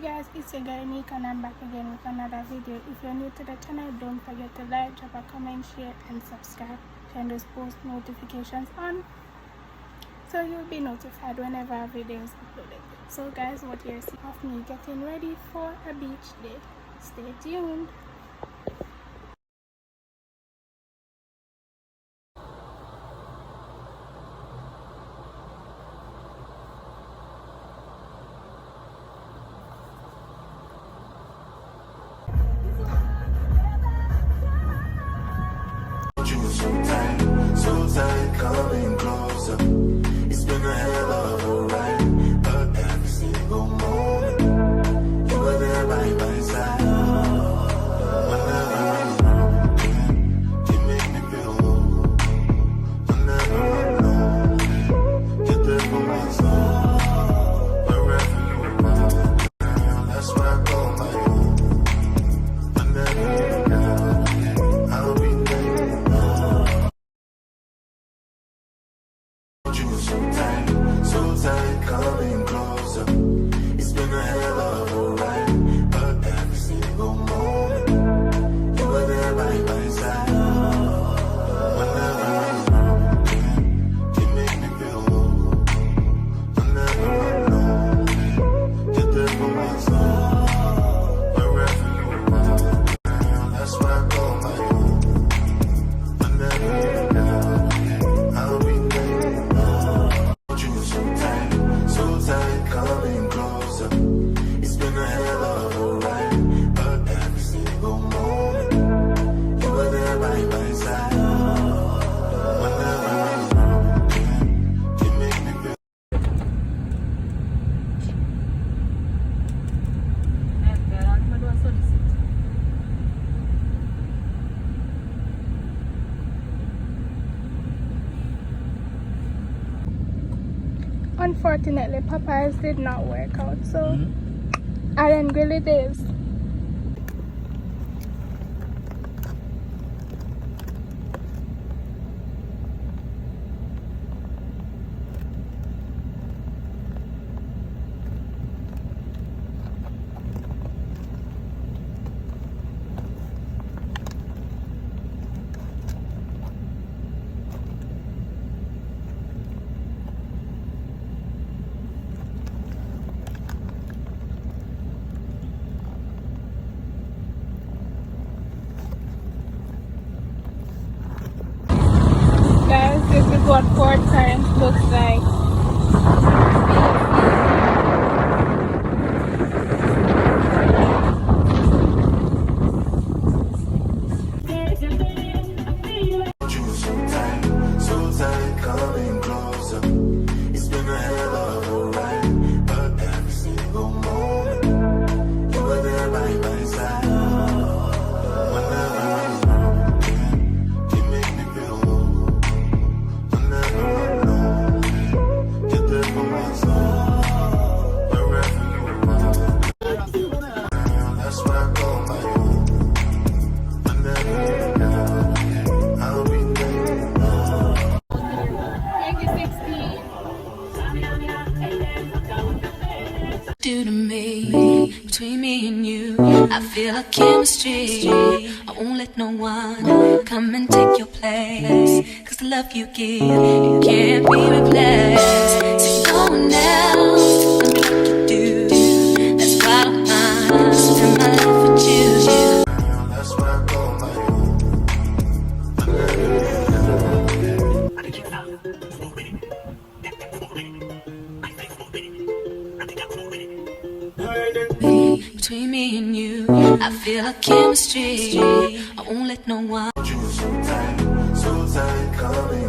guys, it's your girl Nick and I'm back again with another video. If you're new to the channel, don't forget to like, drop a comment, share and subscribe. Turn those post notifications on so you'll be notified whenever a video is uploaded. So guys, what you're seeing of me getting ready for a beach day. Stay tuned. So tight, coming closer. It's been a hell of a ride, but every single moment you were there by my side. Whenever I'm around you, you make me feel low. Whenever I'm alone, you're there for my soul. Wherever you are, girl, that's where I call my own. Whenever you're down, I'll be there. So tight, coming closer. It's been a hell of a ride, but every single moment you were there by my side. Whenever I'm around you, you make me feel low. Whenever I'm alone, you're there for my soul. Wherever you are, girl, that's where I call my own. Whenever you're down, I'll be there. So tight, coming closer. It's been a hell of a ride, but every single moment you were there by my side. Whenever I'm around you, you make me feel. Unfortunately, Popeyes did not work out, so I didn't grill it is. Guys, this is what Port Current looks like. So tight, coming closer. It's been a hell of a ride, but every single moment you were there by my side. Whenever I'm around you, you make me feel low. Whenever I'm alone, you're there for my soul. Wherever you are, girl, that's where I call my own. Whenever you're down, I'll be there. 2016. Do to me, between me and you, I feel a chemistry. I won't let no one come and take your place, 'cause the love you give, it can't be replaced. So no one else can do what you do. That's why I don't mind spend my life with you. That's why I call my own. Between me and you, I feel a chemistry. I won't let no one. So tight, coming